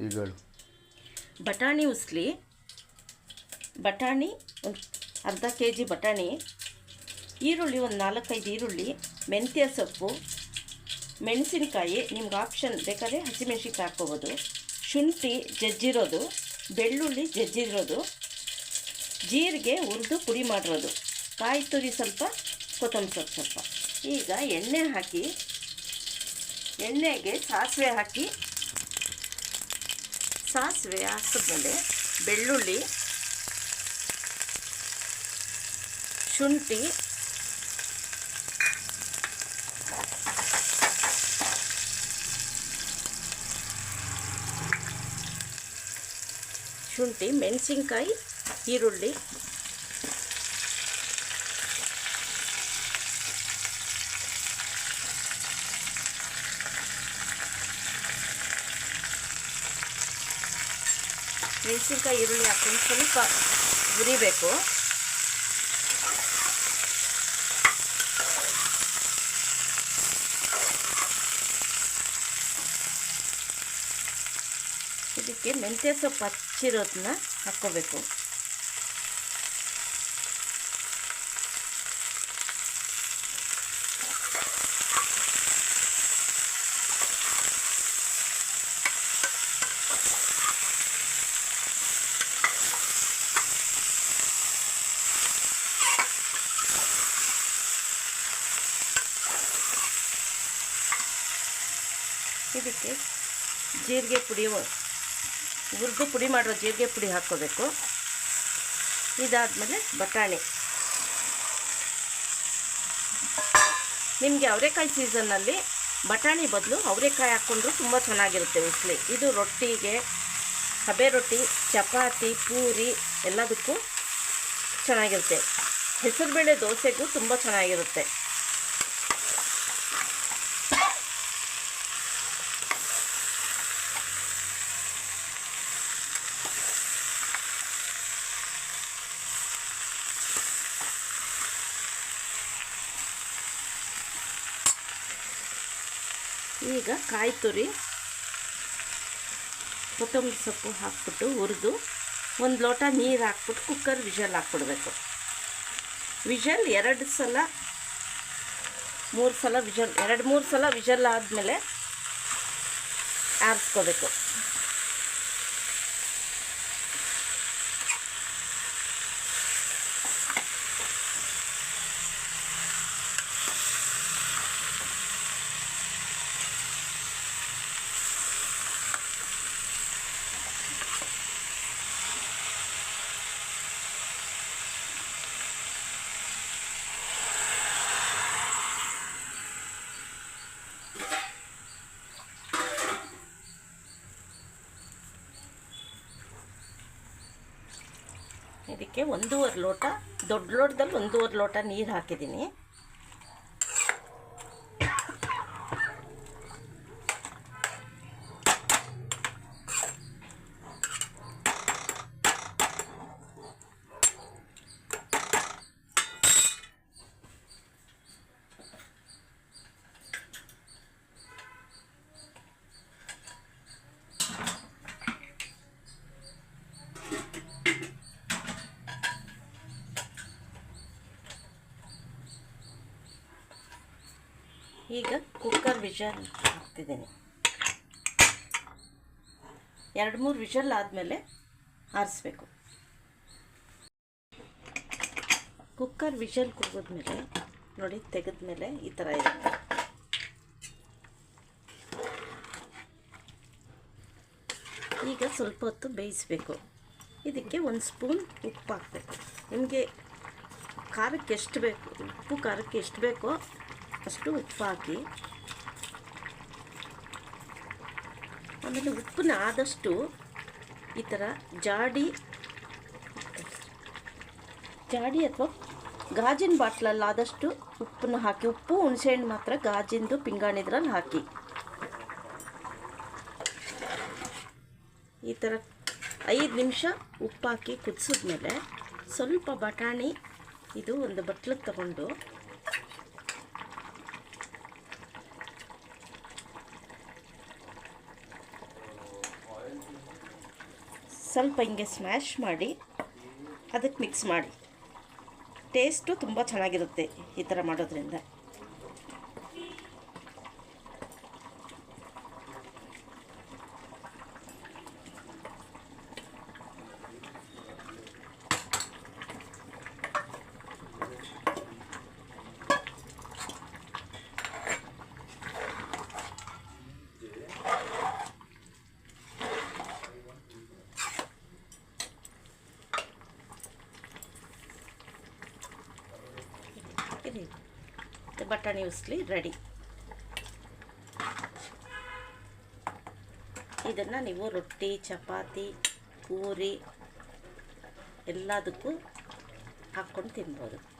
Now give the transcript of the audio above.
ಈಗಳು ಬಟಾಣಿ ಉಸ್ಲಿ, ಬಟಾಣಿ ಒಂದು ಅರ್ಧ ಕೆ ಜಿ ಬಟಾಣಿ, ಈರುಳ್ಳಿ ಒಂದು 4-5 ಈರುಳ್ಳಿ, ಮೆಂತ್ಯ ಸೊಪ್ಪು, ಮೆಣಸಿನ್ಕಾಯಿ, ನಿಮ್ಗೆ ಆಪ್ಷನ್ ಬೇಕಾದರೆ ಹಸಿಮೆಣ್ಸಿನ್ಕಾಯಿ ಹಾಕ್ಕೋಬೋದು, ಶುಂಠಿ ಜಜ್ಜಿರೋದು, ಬೆಳ್ಳುಳ್ಳಿ ಜಜ್ಜಿರೋದು, ಜೀರಿಗೆ ಹುರಿದು ಪುಡಿ ಮಾಡಿರೋದು, ಕಾಯಿ ತುರಿ ಸ್ವಲ್ಪ, ಕೊತ್ತಂಬರಿ ಸೊಪ್ಪು ಸ್ವಲ್ಪ. ಈಗ ಎಣ್ಣೆ ಹಾಕಿ, ಎಣ್ಣೆಗೆ ಸಾಸಿವೆ ಹಾಕಿ, ಸಾಸಿವೆ ಹಾಕಿದ್ಮೇಲೆ ಬೆಳ್ಳುಳ್ಳಿ, ಶುಂಠಿ, ಮೆಣಸಿನ್ಕಾಯಿ, ಈರುಳ್ಳಿ, ಈರುಳ್ಳಿ ಹಾಕೊಂಡು ಸ್ವಲ್ಪ ಹುರಿಬೇಕು. ಇದಕ್ಕೆ ಮೆಂತ್ಯ ಸೊಪ್ಪು ಹಚ್ಚಿರೋದನ್ನ ಹಾಕ್ಕೋಬೇಕು. ಇದಕ್ಕೆ ಜೀರಿಗೆ ಪುಡಿ, ಹುರಿದು ಪುಡಿ ಮಾಡಿರೋ ಜೀರಿಗೆ ಪುಡಿ ಹಾಕ್ಕೋಬೇಕು. ಇದಾದಮೇಲೆ ಬಟಾಣಿ. ನಿಮಗೆ ಅವರೆಕಾಯಿ ಸೀಸನ್ನಲ್ಲಿ ಬಟಾಣಿ ಬದಲು ಅವರೆಕಾಯಿ ಹಾಕ್ಕೊಂಡ್ರು ತುಂಬ ಚೆನ್ನಾಗಿರುತ್ತೆ ಉಸ್ಲಿ. ಇದು ರೊಟ್ಟಿಗೆ, ಹಬೆ ರೊಟ್ಟಿ, ಚಪಾತಿ, ಪೂರಿ ಎಲ್ಲದಕ್ಕೂ ಚೆನ್ನಾಗಿರುತ್ತೆ. ಹೆಸರುಬೇಳೆ ದೋಸೆಗೂ ತುಂಬ ಚೆನ್ನಾಗಿರುತ್ತೆ. ಈಗ ಕಾಯಿ ತುರಿ, ಕೊತ್ತಂಬರಿ ಸೊಪ್ಪು ಹಾಕ್ಬಿಟ್ಟು ಹುರಿದು 1 ಲೋಟ ನೀರು ಹಾಕ್ಬಿಟ್ಟು ಕುಕ್ಕರ್ ವಿಷಲ್ ಹಾಕ್ಬಿಡ್ಬೇಕು. ವಿಷಲ್ 2 ಸಲ 3 ಸಲ ವಿಷಲ್, 2-3 ಸಲ ವಿಷಲ್ ಆದಮೇಲೆ ಆರಿಸ್ಕೋಬೇಕು. ಇದಕ್ಕೆ 1.5 ಲೋಟ, ದೊಡ್ಡ ಲೋಟದಲ್ಲಿ 1.5 ಲೋಟ ನೀರು ಹಾಕಿದ್ದೀನಿ. ಈಗ ಕುಕ್ಕರ್ ವಿಷಲ್ ಹಾಕ್ತಿದ್ದೀನಿ. 2-3 ವಿಷಲ್ ಆದಮೇಲೆ ಆರಿಸ್ಬೇಕು. ಕುಕ್ಕರ್ ವಿಷಲ್ ಕೂಗಿದ್ಮೇಲೆ ನೋಡಿ, ತೆಗೆದ್ಮೇಲೆ ಈ ಥರ ಇರುತ್ತೆ. ಈಗ ಸ್ವಲ್ಪ ಹೊತ್ತು ಬೇಯಿಸಬೇಕು. ಇದಕ್ಕೆ 1 ಸ್ಪೂನ್ ಉಪ್ಪು ಹಾಕಬೇಕು. ನಿಮಗೆ ಖಾರಕ್ಕೆ ಎಷ್ಟು ಬೇಕು, ಉಪ್ಪು ಖಾರಕ್ಕೆ ಎಷ್ಟು ಬೇಕೋ ಅಷ್ಟು ಉಪ್ಪು ಹಾಕಿ, ಆಮೇಲೆ ಉಪ್ಪನ್ನ ಆದಷ್ಟು ಈ ಥರ ಜಾಡಿ ಅಥವಾ ಗಾಜಿನ ಬಾಟ್ಲಲ್ಲಿ ಆದಷ್ಟು ಉಪ್ಪನ್ನ ಹಾಕಿ, ಉಪ್ಪು ಹುಣಸೆಹಣ್ಣು ಮಾತ್ರ ಗಾಜಿಂದು ಪಿಂಗಾಣಿದ್ರಲ್ಲಿ ಹಾಕಿ ಈ ಥರ 5 ನಿಮಿಷ ಉಪ್ಪು ಹಾಕಿ ಕುದಿಸಿದ್ಮೇಲೆ ಸ್ವಲ್ಪ ಬಟಾಣಿ ಇದು ಒಂದು ಬಟ್ಲಿಗೆ ತಗೊಂಡು ಸ್ವಲ್ಪ ಹಿಂಗೆ ಸ್ಮ್ಯಾಶ್ ಮಾಡಿ ಅದಕ್ಕೆ ಮಿಕ್ಸ್ ಮಾಡಿ. ಟೇಸ್ಟು ತುಂಬ ಚೆನ್ನಾಗಿರುತ್ತೆ ಈ ಥರ ಮಾಡೋದ್ರಿಂದ. ಬಟಾಣಿ ಉಸ್ಲಿ ರೆಡಿ. ಇದನ್ನು ನೀವು ರೊಟ್ಟಿ, ಚಪಾತಿ, ಪೂರಿ ಎಲ್ಲದಕ್ಕೂ ಹಾಕ್ಕೊಂಡು ತಿನ್ಬೋದು.